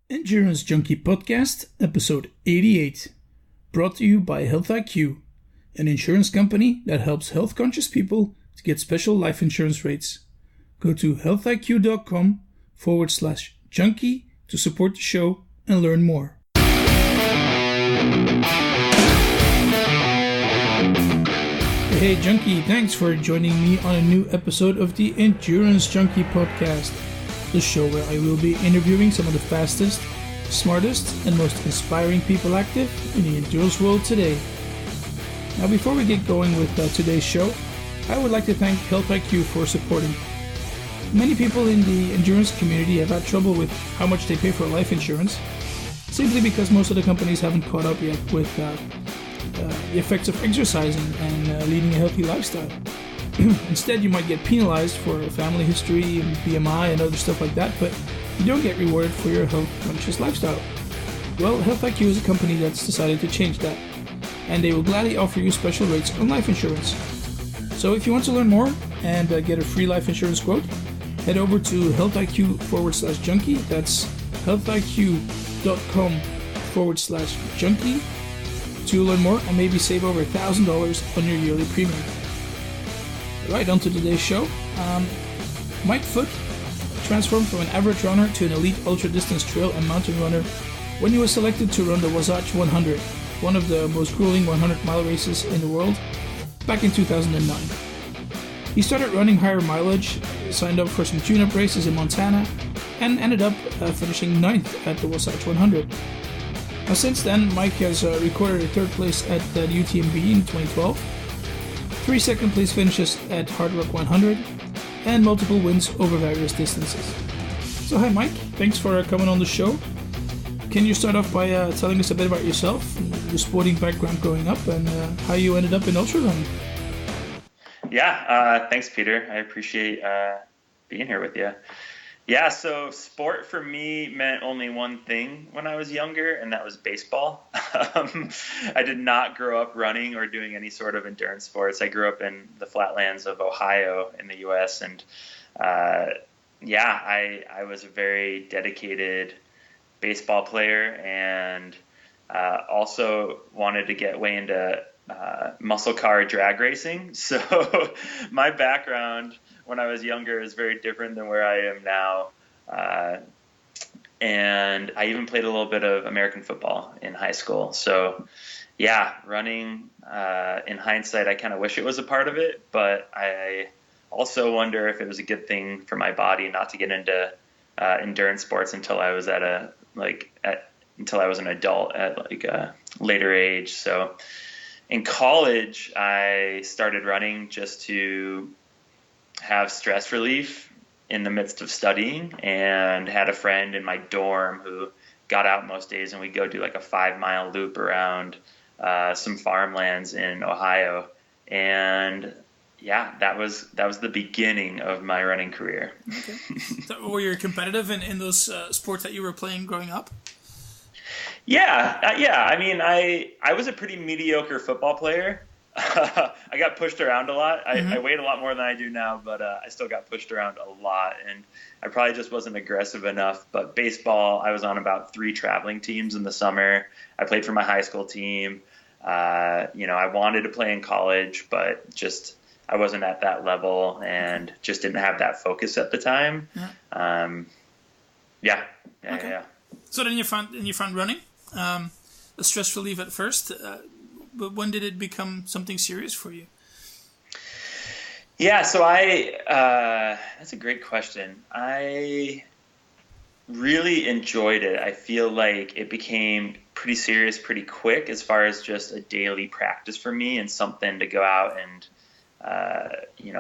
Endurance Junkie Podcast, episode 88, brought to you by Health IQ, an insurance company that helps health-conscious people to get special life insurance rates. Go to healthiq.com/junkie to support the show and learn more. Hey Junkie, thanks for joining me on a new episode of the Endurance Junkie Podcast, the show where I will be interviewing some of the fastest, smartest, and most inspiring people active in the endurance world today. Now before we get going with today's show, I would like to thank Health IQ for supporting. Many people in the endurance community have had trouble with how much they pay for life insurance, simply because most of the companies haven't caught up yet with the effects of exercising and leading a healthy lifestyle. Instead, you might get penalized for family history and BMI and other stuff like that, but you don't get rewarded for your health-conscious lifestyle. Well, Health IQ is a company that's decided to change that, and they will gladly offer you special rates on life insurance. So if you want to learn more and get a free life insurance quote, head over to healthiq.com/junkie. That's healthiq.com/junkie to learn more and maybe save over $1,000 on your yearly premium. Right, on to today's show. Mike Foote transformed from an average runner to an elite ultra-distance trail and mountain runner when he was selected to run the Wasatch 100, one of the most grueling 100-mile races in the world, back in 2009. He started running higher mileage, signed up for some tune-up races in Montana, and ended up finishing 9th at the Wasatch 100. Now, since then, Mike has recorded a 3rd place at the UTMB in 2012, 3 second-place finishes at Hardrock 100, and multiple wins over various distances. So hi Mike, thanks for coming on the show. Can you start off by telling us a bit about yourself, your sporting background growing up, and how you ended up in ultrarunning? Yeah, thanks Peter. I appreciate being here with you. Yeah, so sport for me meant only one thing when I was younger, and that was baseball. I did not grow up running or doing any sort of endurance sports. I grew up in the flatlands of Ohio in the U.S., and I was a very dedicated baseball player, and also wanted to get way into muscle car drag racing. So my background when I was younger is very different than where I am now. And I even played a little bit of American football in high school. So yeah, running, in hindsight, I kind of wish it was a part of it, but I also wonder if it was a good thing for my body not to get into endurance sports until I was until I was an adult at a later age. So in college, I started running just to have stress relief in the midst of studying, and had a friend in my dorm who got out most days, and we'd go do a 5-mile loop around some farmlands in Ohio. And yeah, that was the beginning of my running career. Okay. So were you competitive in those sports that you were playing growing up? Yeah. I mean, I was a pretty mediocre football player. I got pushed around a lot. I weighed a lot more than I do now, but I still got pushed around a lot, and I probably just wasn't aggressive enough. But baseball, I was on about 3 traveling teams in the summer. I played for my high school team. I wanted to play in college, but just I wasn't at that level and just didn't have that focus at the time. Yeah. Okay. So then you found running a stress relief at first. But when did it become something serious for you? Yeah, so that's a great question. I really enjoyed it. I feel like it became pretty serious pretty quick as far as just a daily practice for me, and something to go out and,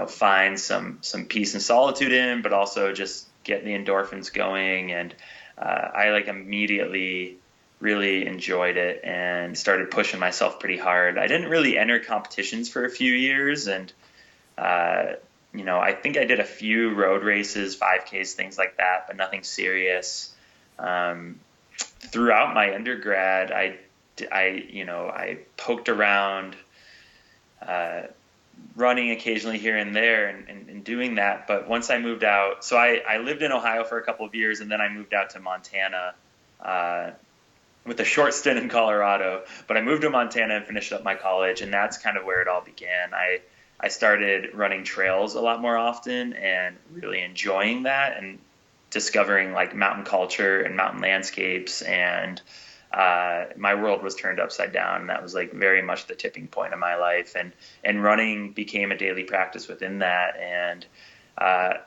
find some peace and solitude in, but also just get the endorphins going. And I immediately really enjoyed it and started pushing myself pretty hard. I didn't really enter competitions for a few years, and I think I did a few road races, 5Ks, things like that, but nothing serious. Throughout my undergrad, I poked around, running occasionally here and there and doing that. But once I moved out, so I lived in Ohio for a couple of years, and then I moved out to Montana with a short stint in Colorado, but I moved to Montana and finished up my college, and that's kind of where it all began. I started running trails a lot more often and really enjoying that and discovering like mountain culture and mountain landscapes, and my world was turned upside down. And that was like very much the tipping point of my life, and running became a daily practice within that. And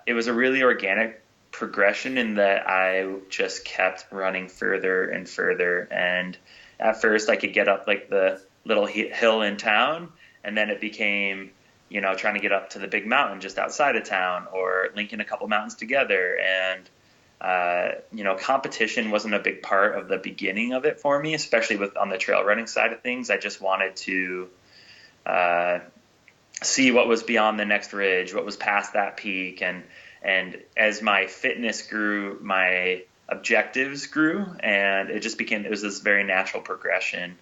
it was a really organic progression in that I just kept running further and further. And at first I could get up like the little hill in town, and then it became, you know, trying to get up to the big mountain just outside of town, or linking a couple mountains together. And you know, competition wasn't a big part of the beginning of it for me, especially on the trail running side of things. I just wanted to see what was beyond the next ridge, what was past that peak. And as my fitness grew, my objectives grew, and it was this very natural progression.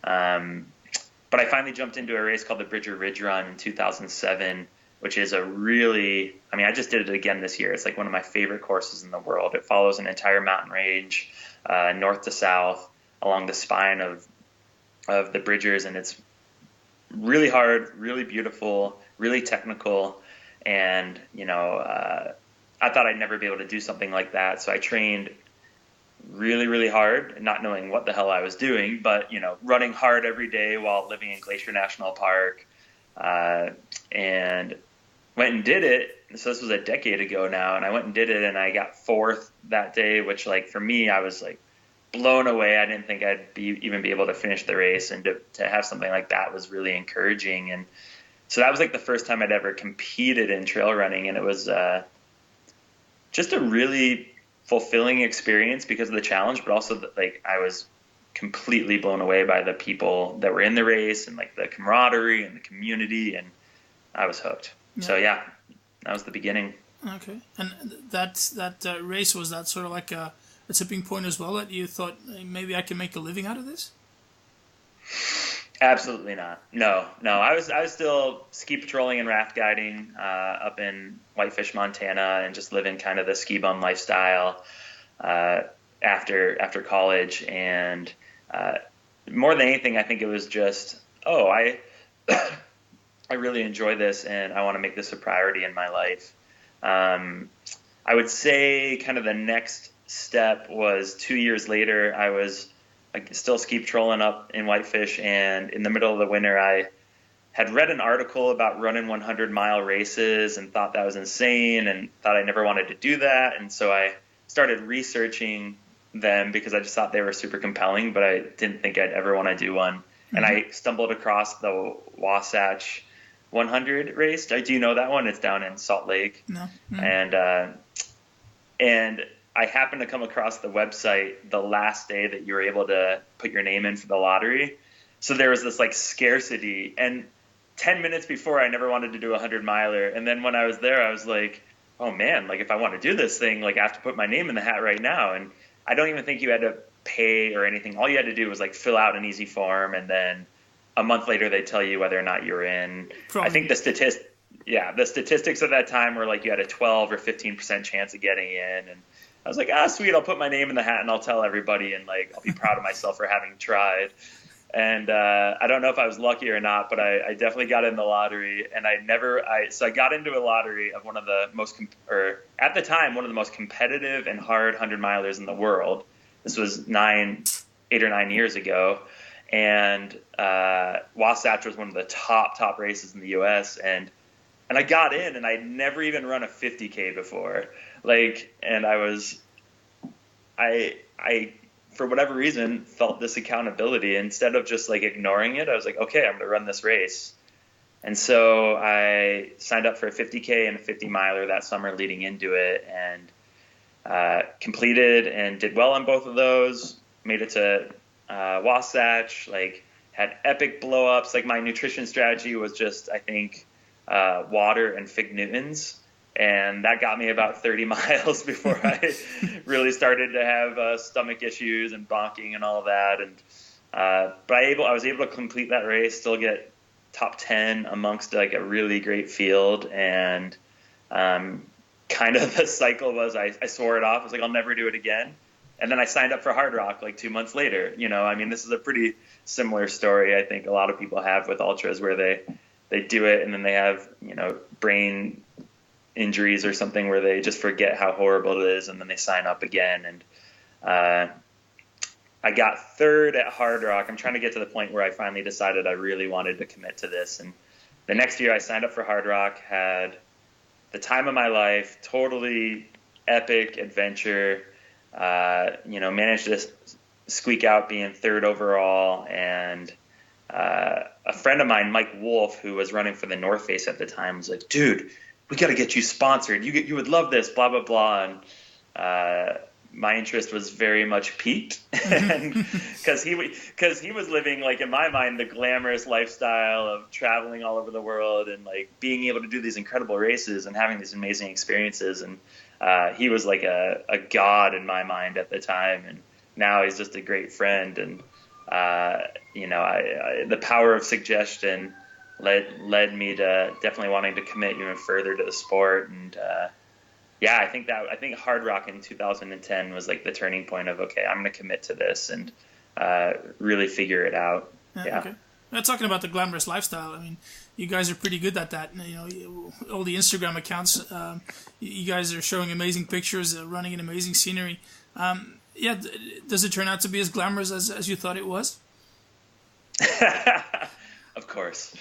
But I finally jumped into a race called the Bridger Ridge Run in 2007, which is I just did it again this year. It's like one of my favorite courses in the world. It follows an entire mountain range, north to south, along the spine of the Bridgers, and it's really hard, really beautiful, really technical. And, you know, I thought I'd never be able to do something like that. So I trained really, really hard, not knowing what the hell I was doing, but, you know, running hard every day while living in Glacier National Park, and went and did it. So this was a decade ago now, and I went and did it, and I got fourth that day, which, like, for me, I was like blown away. I didn't think I'd even be able to finish the race, and to have something like that was really encouraging. And so that was like the first time I'd ever competed in trail running, and it was just a really fulfilling experience because of the challenge, but also like I was completely blown away by the people that were in the race, and like the camaraderie and the community, and I was hooked. Yeah. So yeah, that was the beginning. Okay, and that race, was that sort of like a tipping point as well, that you thought, hey, maybe I can make a living out of this? Absolutely not. No. I was still ski patrolling and raft guiding up in Whitefish, Montana, and just living kind of the ski bum lifestyle after college. And more than anything, I think it was just, I really enjoy this, and I want to make this a priority in my life. I would say kind of the next step was 2 years later. I was still ski patrolling up in Whitefish, and in the middle of the winter, I had read an article about running 100-mile races and thought that was insane and thought I never wanted to do that. And so I started researching them because I just thought they were super compelling, but I didn't think I'd ever want to do one. Mm-hmm. And I stumbled across the Wasatch 100 race. Do you know that one? It's down in Salt Lake. No. Mm-hmm. And I happened to come across the website the last day that you were able to put your name in for the lottery. So there was this like scarcity, and 10 minutes before I never wanted to do a 100-miler. And then when I was there, I was like, oh man, like if I want to do this thing, like I have to put my name in the hat right now. And I don't even think you had to pay or anything. All you had to do was like fill out an easy form, and then a month later they tell you whether or not you're in. I think the statistics at that time were like you had a 12 or 15% chance of getting in. And I was like, sweet, I'll put my name in the hat and I'll tell everybody, and like I'll be proud of myself for having tried. And I don't know if I was lucky or not, but I definitely got in the lottery. And so I got into a lottery of one of the most competitive and hard 100-milers in the world. This was 8 or 9 years ago. And Wasatch was one of the top races in the U.S. And I got in, and I'd never even run a 50K before. And I for whatever reason felt this accountability. Instead of just like ignoring it, I was like, okay, I'm going to run this race. And so I signed up for a 50K and a 50-miler that summer leading into it, and completed and did well on both of those. Made it to Wasatch, had epic blow-ups. My nutrition strategy was just, I think, water and Fig Newtons. And that got me about 30 miles before I really started to have stomach issues and bonking and all of that. And but I was able to complete that race, still get top 10 amongst a really great field. And kind of the cycle was I swore it off. I was like, I'll never do it again. and then I signed up for Hardrock like 2 months later. I mean, this is a pretty similar story I think a lot of people have with ultras, where they do it and then they have, brain injuries or something where they just forget how horrible it is, and then they sign up again. And I got third at Hardrock. I'm trying to get to the point where I finally decided I really wanted to commit to this. And the next year I signed up for Hardrock, had the time of my life, totally epic adventure, managed to squeak out being third overall. And a friend of mine, Mike Wolf, who was running for the North Face at the time, was like, dude, we got to get you sponsored. You would love this, blah, blah, blah. And my interest was very much piqued, because he was living, like, in my mind, the glamorous lifestyle of traveling all over the world and like being able to do these incredible races and having these amazing experiences. And he was like a god in my mind at the time, and now he's just a great friend. And the power of suggestion led me to definitely wanting to commit even further to the sport. And I think Hardrock in 2010 was like the turning point of, okay, I'm going to commit to this and really figure it out. Okay. Now, talking about the Glamorous Lifestyle, I mean, you guys are pretty good at that. All the Instagram accounts, you guys are showing amazing pictures, running in amazing scenery. Does it turn out to be as glamorous as you thought it was? Of course.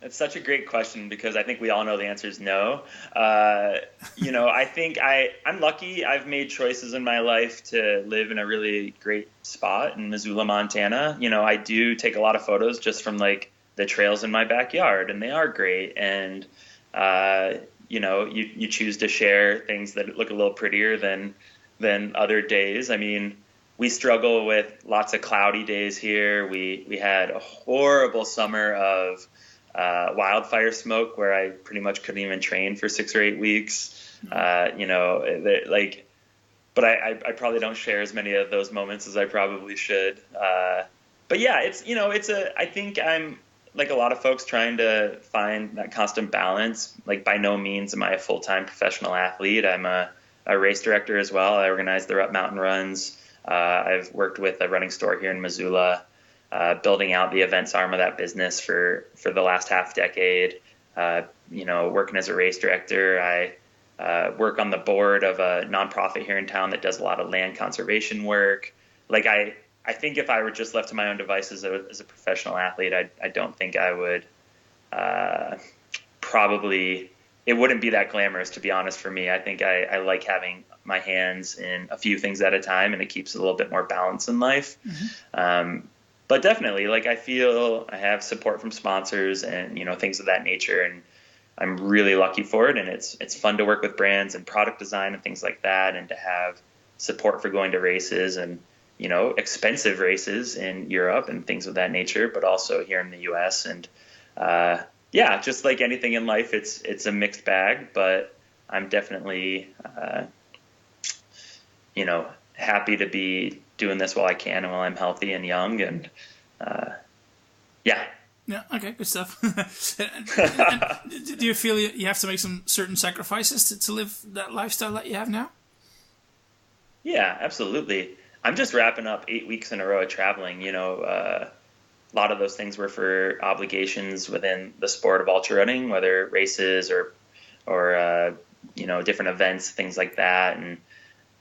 It's such a great question, because I think we all know the answer is no. I think I'm lucky. I've made choices in my life to live in a really great spot in Missoula, Montana. I do take a lot of photos just from like the trails in my backyard, and they are great. And, you choose to share things that look a little prettier than other days. I mean, we struggle with lots of cloudy days here. We had a horrible summer of wildfire smoke where I pretty much couldn't even train for 6 or 8 weeks. But I probably don't share as many of those moments as I probably should. But yeah, I think I'm like a lot of folks trying to find that constant balance. Like, by no means am I a full-time professional athlete. I'm a race director as well. I organize the Mountain Runs. I've worked with a running store here in Missoula, building out the events arm of that business for the last half decade. Working as a race director, I work on the board of a nonprofit here in town that does a lot of land conservation work. Like, I think if I were just left to my own devices as a professional athlete, I don't think I would probably. It wouldn't be that glamorous, to be honest, for me. I think I like having my hands in a few things at a time, and it keeps a little bit more balance in life. Mm-hmm. But definitely, like, I feel I have support from sponsors and, things of that nature, and I'm really lucky for it. And it's fun to work with brands and product design and things like that, and to have support for going to races and, expensive races in Europe and things of that nature, but also here in the U.S. And just like anything in life, it's a mixed bag, but I'm definitely, happy to be doing this while I can and while I'm healthy and young. And Yeah, okay, good stuff. and do you feel you have to make some certain sacrifices to live that lifestyle that you have now? Yeah, absolutely. I'm just wrapping up 8 weeks in a row of traveling. A lot of those things were for obligations within the sport of ultrarunning, whether races or different events, things like that. And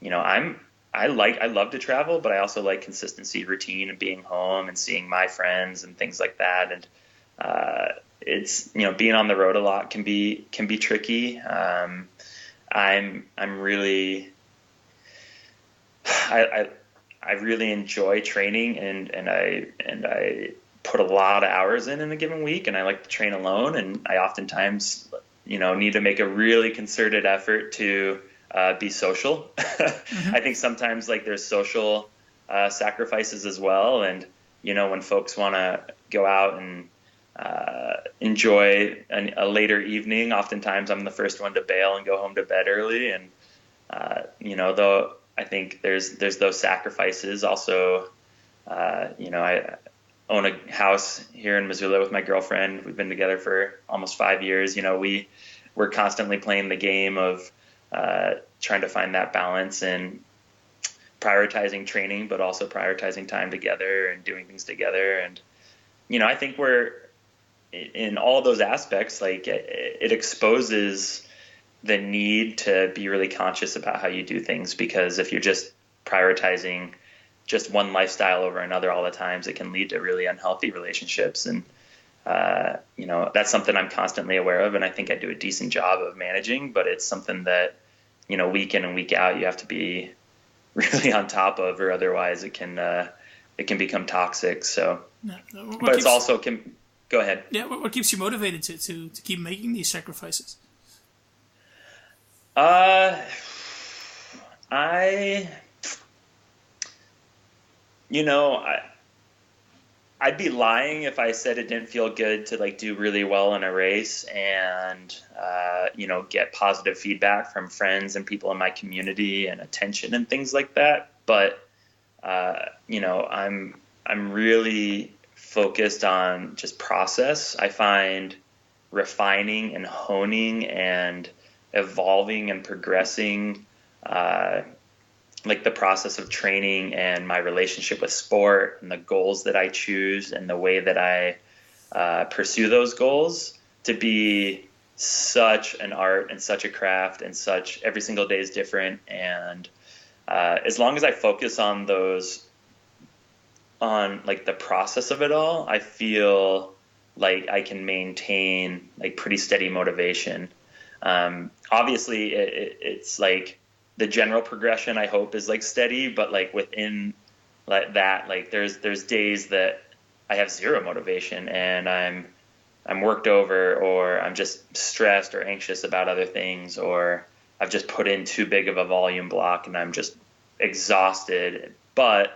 I love to travel, but I also like consistency, routine, and being home and seeing my friends and things like that. And it's being on the road a lot can be tricky. I really enjoy training, and I put a lot of hours in a given week, and I like to train alone. And I oftentimes, need to make a really concerted effort to be social. Mm-hmm. I think sometimes there's social sacrifices as well. And, when folks want to go out and enjoy a later evening, oftentimes I'm the first one to bail and go home to bed early. And, though I think there's those sacrifices also. I own a house here in Missoula with my girlfriend. We've been together for almost 5 years. we're constantly playing the game of trying to find that balance and prioritizing training, but also prioritizing time together and doing things together. And, I think we're in all those aspects, like it exposes the need to be really conscious about how you do things, because if you're just prioritizing just one lifestyle over another all the times, it can lead to really unhealthy relationships. And, that's something I'm constantly aware of. And I think I do a decent job of managing, but it's something that, week in and week out, you have to be really on top of, or otherwise it can become toxic. So, but it's also go ahead. Yeah. What keeps you motivated to keep making these sacrifices? I'd be lying if I said it didn't feel good to like do really well in a race and, get positive feedback from friends and people in my community and attention and things like that. But, I'm really focused on just process. I find refining and honing and evolving and progressing, like the process of training and my relationship with sport and the goals that I choose and the way that I pursue those goals to be such an art and such a craft, and such every single day is different. And as long as I focus on like the process of it all, I feel like I can maintain like pretty steady motivation. Obviously it's like the general progression I hope is like steady, but like within like that, like there's days that I have zero motivation and I'm worked over, or I'm just stressed or anxious about other things, or I've just put in too big of a volume block and I'm just exhausted. But,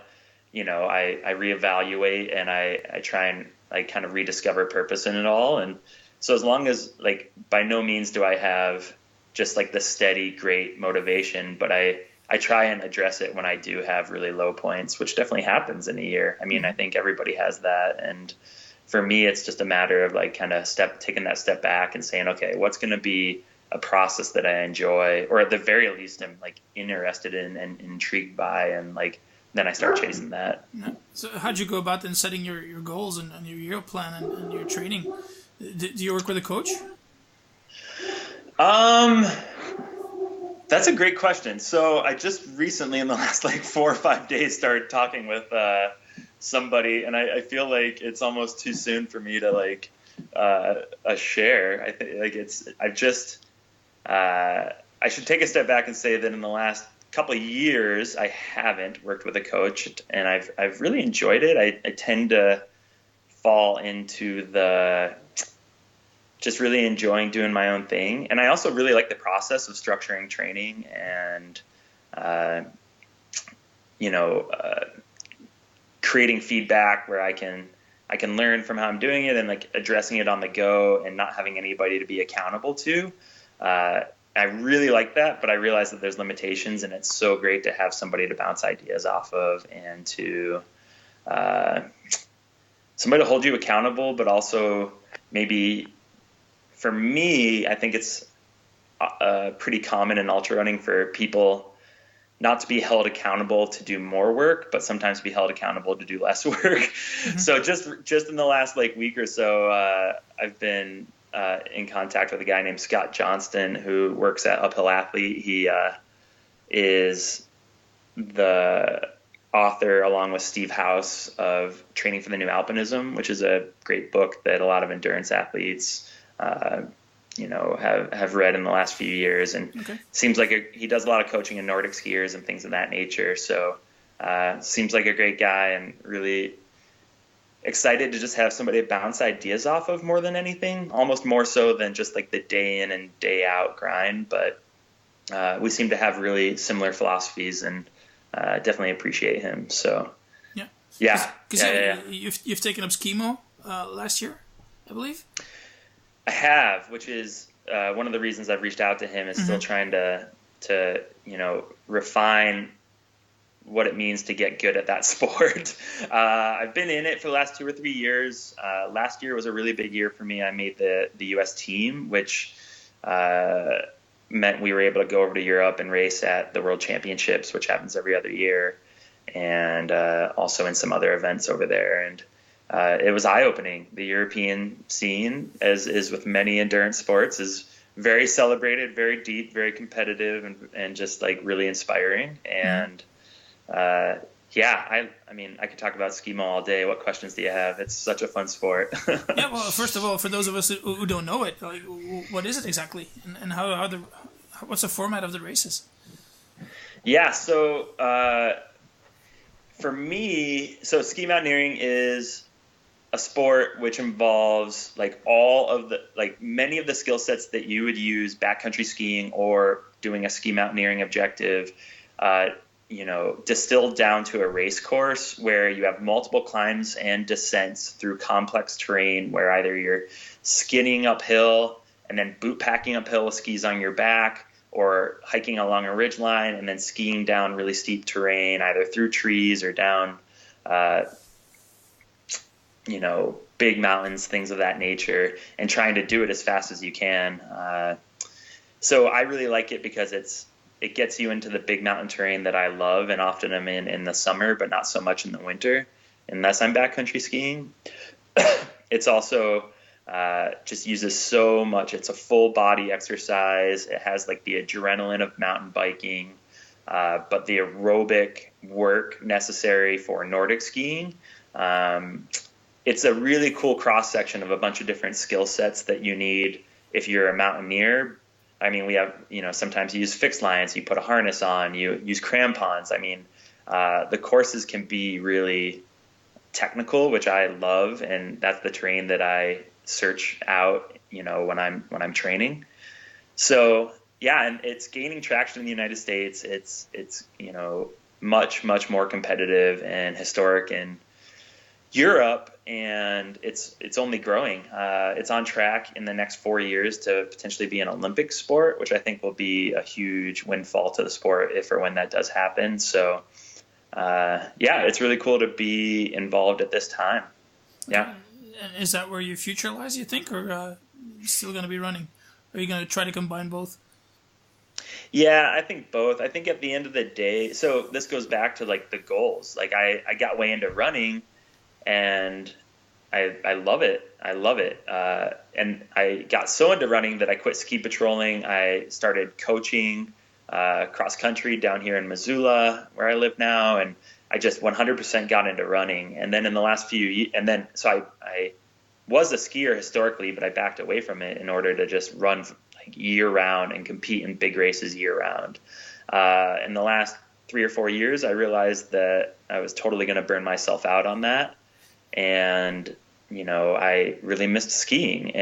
I reevaluate and I try and like kind of rediscover purpose in it all. And so as long as like, by no means do I have just like the steady, great motivation, but I try and address it when I do have really low points, which definitely happens in a year. I mean, I think everybody has that. And for me, it's just a matter of like kind of taking that step back and saying, okay, what's going to be a process that I enjoy, or at the very least I'm like interested in and intrigued by, and like, then I start chasing that. Yeah. So how'd you go about then setting your goals and your year plan and your training? Do you work with a coach? That's a great question. So I just recently, in the last like 4 or 5 days, started talking with somebody, and I feel like it's almost too soon for me to like share. I think like I should take a step back and say that in the last couple of years I haven't worked with a coach, and I've really enjoyed it. I tend to fall into the just really enjoying doing my own thing. And I also really like the process of structuring training and, creating feedback where I can learn from how I'm doing it and like addressing it on the go and not having anybody to be accountable to. I really like that, but I realize that there's limitations, and it's so great to have somebody to bounce ideas off of and to somebody to hold you accountable, but also maybe for me, I think it's pretty common in ultra running for people not to be held accountable to do more work, but sometimes to be held accountable to do less work. Mm-hmm. So just in the last like week or so, I've been in contact with a guy named Scott Johnston who works at Uphill Athlete. He is the author, along with Steve House, of Training for the New Alpinism, which is a great book that a lot of endurance athletes have read in the last few years, and seems like he does a lot of coaching in Nordic skiers and things of that nature. So seems like a great guy, and really excited to just have somebody to bounce ideas off of more than anything, almost more so than just like the day in and day out grind. But we seem to have really similar philosophies, and definitely appreciate him. So yeah. You've taken up Ski Mo last year, I believe. I have, which is one of the reasons I've reached out to him, is still trying to refine what it means to get good at that sport. I've been in it for the last 2 or 3 years. Last year was a really big year for me. I made the U.S. team, which meant we were able to go over to Europe and race at the World Championships, which happens every other year, and also in some other events over there. And it was eye-opening. The European scene, as is with many endurance sports, is very celebrated, very deep, very competitive, and just like really inspiring. And I mean, I could talk about ski mo all day. What questions do you have? It's such a fun sport. Yeah, well, first of all, for those of us who don't know it, like, what is it exactly, and what's the format of the races? Yeah, so for me, so ski mountaineering is a sport which involves like many of the skill sets that you would use backcountry skiing or doing a ski mountaineering objective, distilled down to a race course where you have multiple climbs and descents through complex terrain where either you're skinning uphill and then boot packing uphill with skis on your back, or hiking along a ridge line and then skiing down really steep terrain, either through trees or down, big mountains, things of that nature, and trying to do it as fast as you can. So I really like it because it gets you into the big mountain terrain that I love, and often I'm in the summer, but not so much in the winter, unless I'm backcountry skiing. It's also just uses so much. It's a full body exercise. It has like the adrenaline of mountain biking, but the aerobic work necessary for Nordic skiing. It's a really cool cross section of a bunch of different skill sets that you need if you're a mountaineer. I mean, we have, sometimes you use fixed lines, you put a harness on, you use crampons. I mean, the courses can be really technical, which I love, and that's the terrain that I search out, when I'm training. So yeah, and it's gaining traction in the United States. It's much, much more competitive and historic in Europe, and it's only growing. It's on track in the next 4 years to potentially be an Olympic sport, which I think will be a huge windfall to the sport if or when that does happen. So it's really cool to be involved at this time. Yeah. And is that where your future lies, you think, or still going to be running? Are you going to try to combine both? Yeah, I think both. I think at the end of the day, so this goes back to like the goals. Like I got way into running, and I love it. I love it. And I got so into running that I quit ski patrolling. I started coaching cross country down here in Missoula, where I live now, and I just 100% got into running. And then in the last few years, so I was a skier historically, but I backed away from it in order to just run like year round and compete in big races year round. In the last 3 or 4 years, I realized that I was totally going to burn myself out on that. And, I really missed skiing.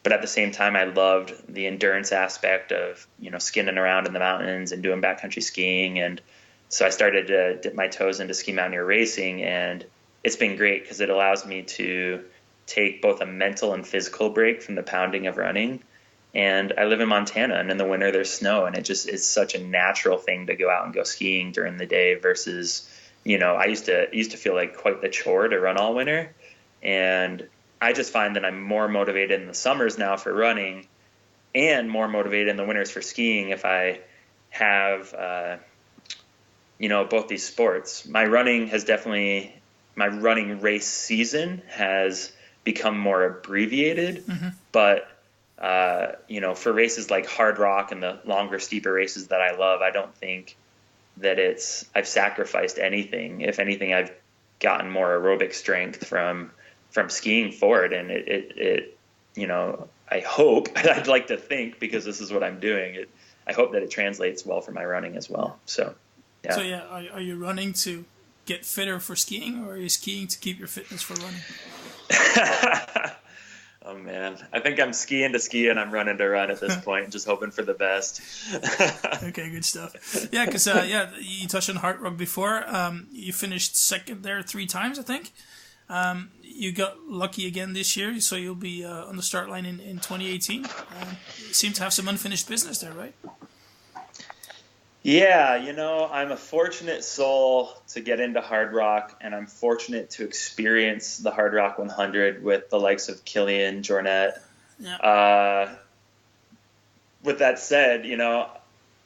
But at the same time, I loved the endurance aspect of, skinning around in the mountains and doing backcountry skiing. And so I started to dip my toes into ski mountaineer racing, and it's been great because it allows me to take both a mental and physical break from the pounding of running. And I live in Montana, and in the winter there's snow, and it just is such a natural thing to go out and go skiing during the day versus, I used to feel like quite the chore to run all winter. And I just find that I'm more motivated in the summers now for running and more motivated in the winters for skiing if I have, both these sports. My running race season has become more abbreviated, but for races like Hardrock and the longer, steeper races that I love, I don't think that I've sacrificed anything. If anything, I've gotten more aerobic strength from skiing for it. And it I hope, I'd like to think, because this is what I'm doing, I hope that it translates well for my running as well. So, yeah. So, yeah, are you running to get fitter for skiing, or are you skiing to keep your fitness for running? Oh, man. I think I'm skiing to ski and I'm running to run at this point, just hoping for the best. Okay, good stuff. Yeah, because, you touched on Hardrock before. You finished second there 3 times, I think. You got lucky again this year, so you'll be on the start line in 2018. You seem to have some unfinished business there, right? Yeah, I'm a fortunate soul to get into Hardrock, and I'm fortunate to experience the Hardrock 100 with the likes of Killian Jornet. Yeah. with that said,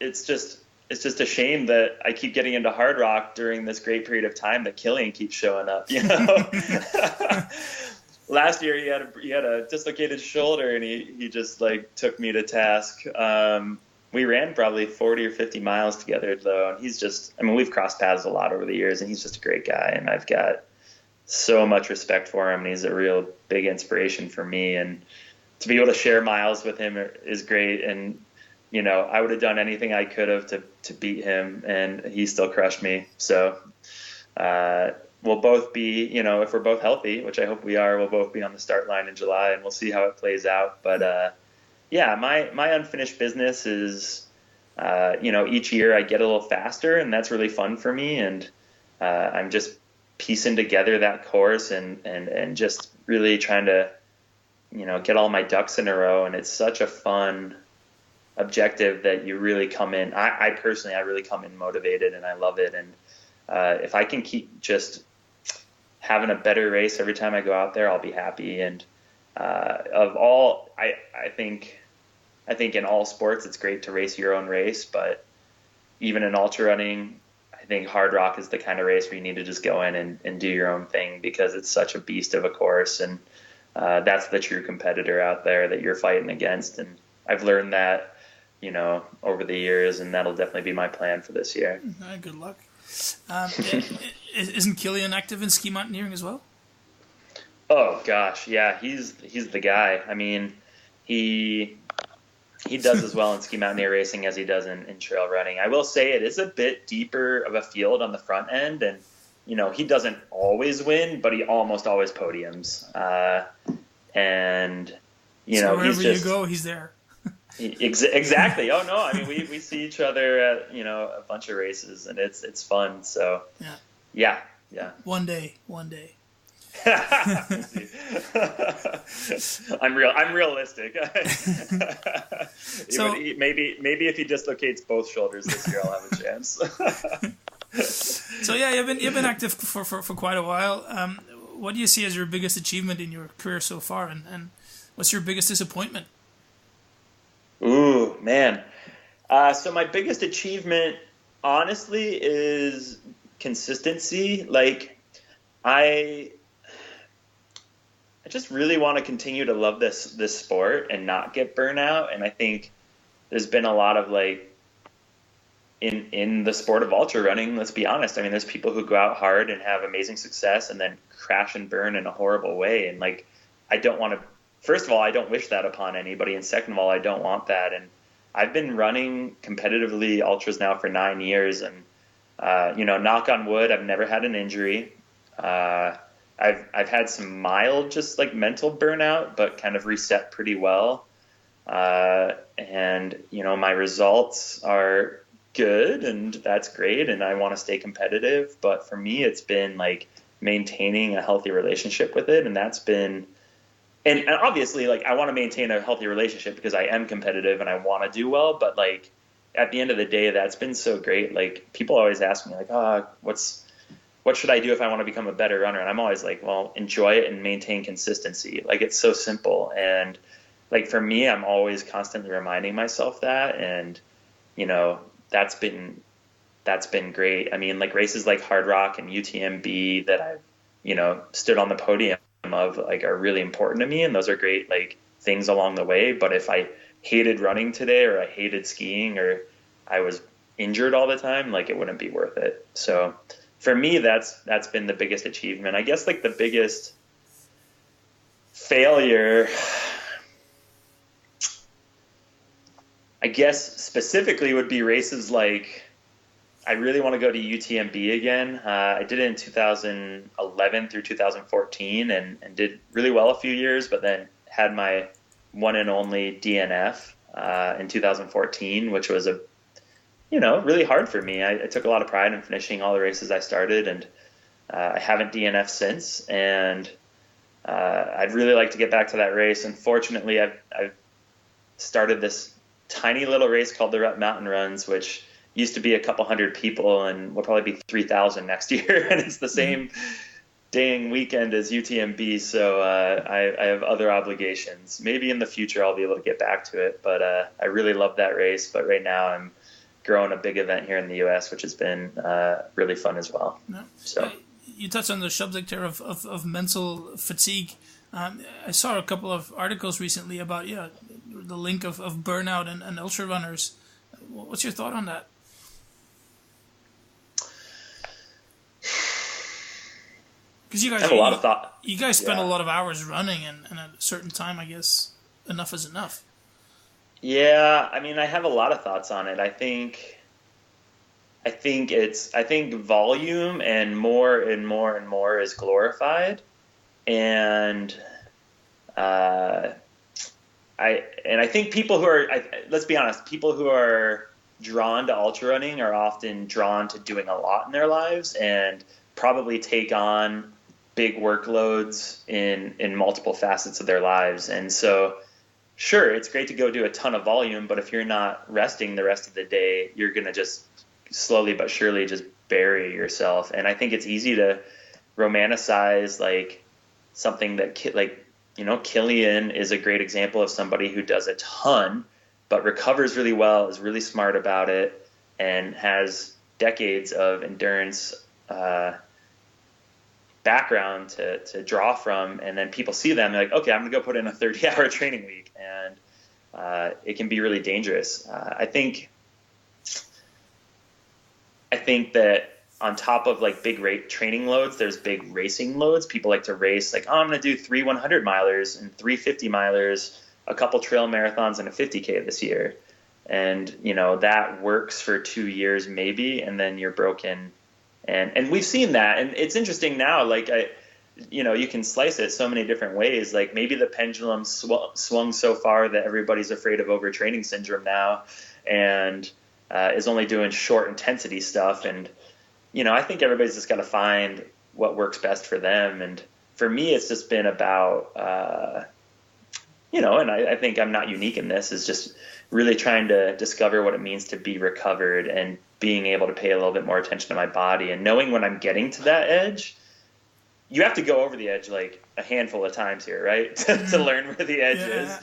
it's just a shame that I keep getting into Hardrock during this great period of time that Killian keeps showing up. Last year he had a dislocated shoulder, and he just like took me to task. We ran probably 40 or 50 miles together though, and he's just, I mean, we've crossed paths a lot over the years, and he's just a great guy, and I've got so much respect for him, and he's a real big inspiration for me, and to be able to share miles with him is great. And I would have done anything I could have to beat him, and he still crushed me. So we'll both be, if we're both healthy, which I hope we are, we'll both be on the start line in July, and we'll see how it plays out. But yeah, my unfinished business is, each year I get a little faster, and that's really fun for me. And I'm just piecing together that course and just really trying to, get all my ducks in a row. And it's such a fun objective that you really come in. I personally really come in motivated, and I love it. And if I can keep just having a better race every time I go out there, I'll be happy. And of all, I think in all sports, it's great to race your own race, but even in ultra running, I think Hardrock is the kind of race where you need to just go in and do your own thing, because it's such a beast of a course. And that's the true competitor out there that you're fighting against. And I've learned that, over the years, and that'll definitely be my plan for this year. Good luck. Isn't Killian active in ski mountaineering as well? Oh gosh, yeah, he's the guy. I mean, he does as well in ski mountaineer racing as he does in trail running. I will say it is a bit deeper of a field on the front end, and he doesn't always win, but he almost always podiums. And so wherever you go, he's there. Exactly. Oh no, I mean we see each other at a bunch of races, and it's fun. So yeah. One day. I'm realistic. So maybe if he dislocates both shoulders this year, I'll have a chance. So yeah, you've been active for quite a while. What do you see as your biggest achievement in your career so far, and what's your biggest disappointment? Ooh, man. So my biggest achievement, honestly, is consistency. Like, I just really want to continue to love this sport and not get burnout. And I think there's been a lot of in the sport of ultra running, let's be honest. I mean, there's people who go out hard and have amazing success and then crash and burn in a horrible way. And I don't want to, first of all, I don't wish that upon anybody. And second of all, I don't want that. And I've been running competitively ultras now for 9 years, and, knock on wood, I've never had an injury. I've had some mild, just mental burnout, but kind of reset pretty well. And my results are good, and that's great, and I want to stay competitive. But for me, it's been maintaining a healthy relationship with it, and that's been, and obviously I want to maintain a healthy relationship because I am competitive and I want to do well. But at the end of the day, that's been so great. People always ask me what should I do if I want to become a better runner? And I'm always well, enjoy it and maintain consistency. It's so simple. And for me, I'm always constantly reminding myself that. And, that's been great. I mean, races like Hardrock and UTMB that I've, stood on the podium of are really important to me. And those are great, things along the way. But if I hated running today, or I hated skiing, or I was injured all the time, it wouldn't be worth it. So for me, that's been the biggest achievement. I guess the biggest failure, I guess specifically, would be races I really want to go to UTMB again. I did it in 2011 through 2014 and did really well a few years, but then had my one and only DNF in 2014, which was really hard for me. I took a lot of pride in finishing all the races I started, and I haven't DNF'd since. And I'd really like to get back to that race. Unfortunately, I've started this tiny little race called the Rep Mountain Runs, which used to be a couple hundred people and will probably be 3,000 next year. And it's the dang weekend is UTMB, so I have other obligations. Maybe in the future I'll be able to get back to it, but I really love that race. But right now I'm growing a big event here in the U.S., which has been really fun as well. No. So you touched on the subject there of mental fatigue. I saw a couple of articles recently about the link of burnout and ultra runners. What's your thought on that? Because you guys have a lot of thought. You guys spend a lot of hours running, and at a certain time, I guess enough is enough. Yeah, I mean, I have a lot of thoughts on it. I think volume and more and more and more is glorified, and I think people who are, let's be honest, people who are drawn to ultra running are often drawn to doing a lot in their lives and probably take on big workloads in multiple facets of their lives. And so, sure, it's great to go do a ton of volume, but if you're not resting the rest of the day, you're going to just slowly but surely just bury yourself. And I think it's easy to romanticize like something that like, you know, Killian is a great example of somebody who does a ton, but recovers really well, is really smart about it, and has decades of endurance background to draw from. And then people see them, they're like, okay, I'm going to go put in a 30-hour training week. And it can be really dangerous. I think that on top of like big training loads, there's big racing loads. People like to race like, oh, I'm going to do 3 100-milers and 3 50-milers, a couple trail marathons and a 50K this year. And, you know, that works for 2 years maybe, and then you're broken. And we've seen that. And it's interesting now, like, you can slice it so many different ways. Like maybe the pendulum swung so far that everybody's afraid of overtraining syndrome now and is only doing short intensity stuff. And, you know, I think everybody's just got to find what works best for them. And for me, it's just been about, and I think I'm not unique in this, is just really trying to discover what it means to be recovered and being able to pay a little bit more attention to my body and knowing when I'm getting to that edge. You have to go over the edge like a handful of times here, right? to learn where the edge is.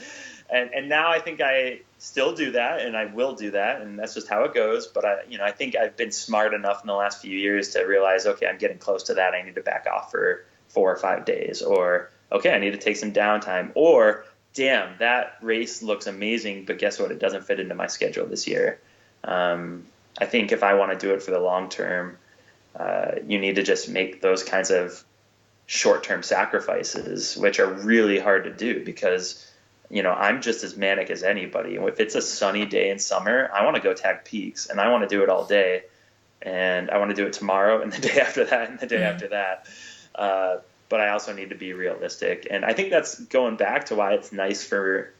And now I think I still do that, and I will do that, and that's just how it goes. But I think I've been smart enough in the last few years to realize, okay, I'm getting close to that. I need to back off for 4 or 5 days, or okay, I need to take some downtime, or damn, that race looks amazing, but guess what? It doesn't fit into my schedule this year. I think if I want to do it for the long term, you need to just make those kinds of short-term sacrifices, which are really hard to do because, you know, I'm just as manic as anybody. If it's a sunny day in summer, I want to go tag peaks, and I want to do it all day, and I want to do it tomorrow and the day after that and the day after that. But I also need to be realistic. And I think that's going back to why it's nice for,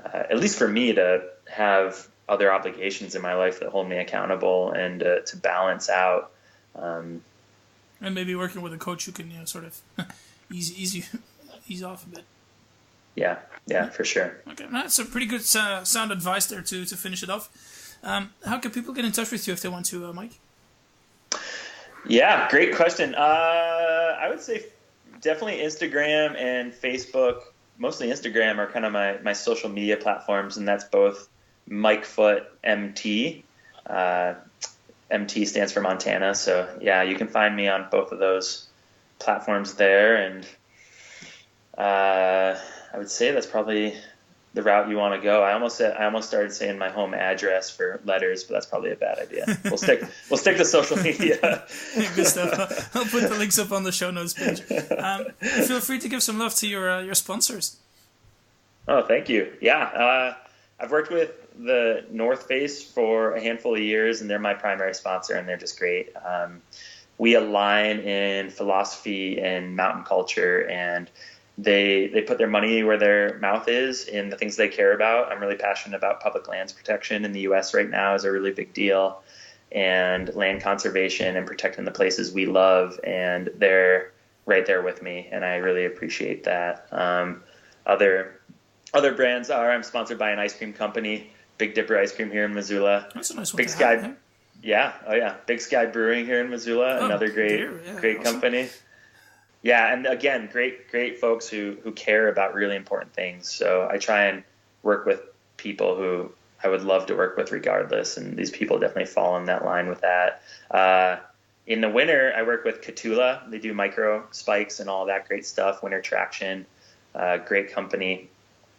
at least for me, to have other obligations in my life that hold me accountable and to balance out. And maybe working with a coach who can, sort of ease off a bit. Yeah, for sure. Okay, that's a pretty good sound advice there to finish it off. How can people get in touch with you if they want to, Mike? Yeah, great question. I would say definitely Instagram and Facebook. Mostly Instagram are kind of my social media platforms, and that's both Mike Foote MT. MT stands for Montana. So yeah, you can find me on both of those platforms there. And I would say that's probably the route you want to go. I almost started saying my home address for letters, but that's probably a bad idea. We'll stick to social media. Good stuff. I'll put the links up on the show notes page. Feel free to give some love to your sponsors. Oh, thank you. Yeah, I've worked with the North Face for a handful of years, and they're my primary sponsor, and they're just great. We align in philosophy and mountain culture, and they put their money where their mouth is in the things they care about. I'm really passionate about public lands protection in the U.S. right now is a really big deal, and land conservation and protecting the places we love, and they're right there with me, and I really appreciate that. Other brands are, I'm sponsored by an ice cream company, Big Dipper Ice Cream here in Missoula. That's a nice one. Big Sky, yeah, Big Sky Brewing here in Missoula, another great awesome. company. Yeah, and again, great folks who care about really important things. So I try and work with people who I would love to work with regardless, and these people definitely fall in that line with that. In the winter, I work with Catula. They do micro spikes and all that great stuff, winter traction, great company.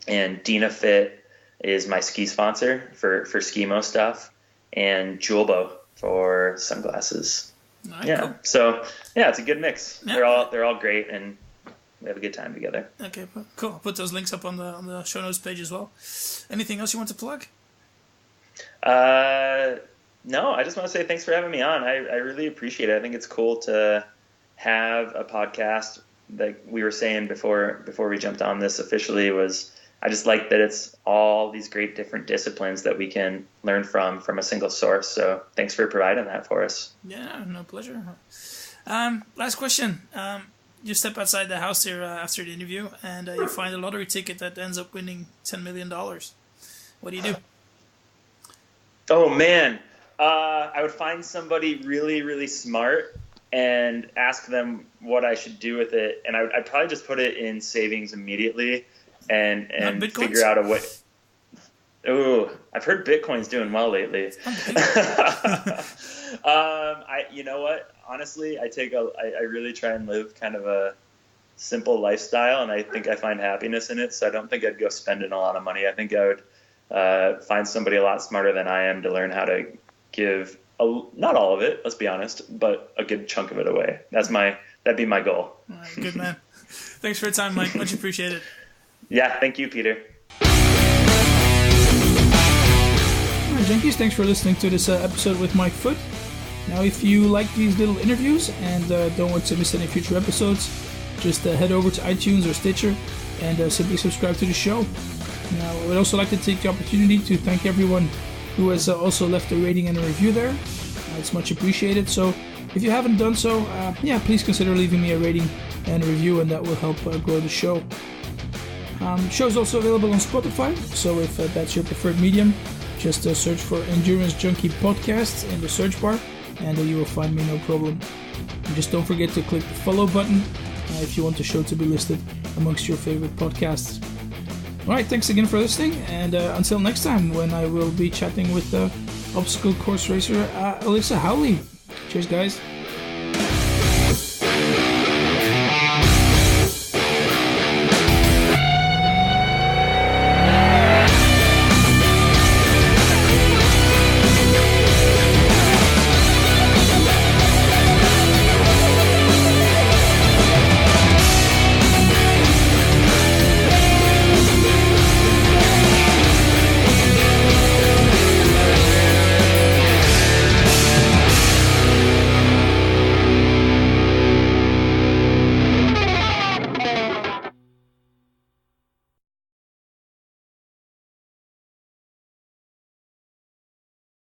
And DynaFit is my ski sponsor for Skimo stuff, and Julbo for sunglasses. Right, yeah. Cool. So yeah, it's a good mix. Yeah. They're all great, and we have a good time together. Okay, cool. I'll put those links up on the show notes page as well. Anything else you want to plug? No, I just want to say thanks for having me on. I really appreciate it. I think it's cool to have a podcast. Like we were saying before we jumped on this officially, was I just like that it's all these great different disciplines that we can learn from a single source. So thanks for providing that for us. Yeah, no pleasure. Last question. You step outside the house here after the interview, and you find a lottery ticket that ends up winning $10 million. What do you do? Oh, man. I would find somebody really, really smart and ask them what I should do with it. And I'd probably just put it in savings immediately and figure out a way. Ooh, I've heard Bitcoin's doing well lately. You know what? Honestly, I really try and live kind of a simple lifestyle, and I think I find happiness in it. So I don't think I'd go spending a lot of money. I think I would find somebody a lot smarter than I am to learn how to give not all of it, let's be honest, but a good chunk of it away. That'd be my goal. All right, good man. Thanks for your time, Mike. Much appreciated. Yeah, thank you, Peter. All right, Junkies, thanks for listening to this episode with Mike Foote. Now, if you like these little interviews and don't want to miss any future episodes, just head over to iTunes or Stitcher and simply subscribe to the show. Now, I would also like to take the opportunity to thank everyone who has also left a rating and a review there. It's much appreciated. So if you haven't done so, please consider leaving me a rating and a review, and that will help grow the show. The show is also available on Spotify, so if that's your preferred medium, just search for Endurance Junkie Podcasts in the search bar, and you will find me no problem. And just don't forget to click the follow button if you want the show to be listed amongst your favorite podcasts. Alright, thanks again for listening, and until next time, when I will be chatting with obstacle course racer Alyssa Howley. Cheers, guys.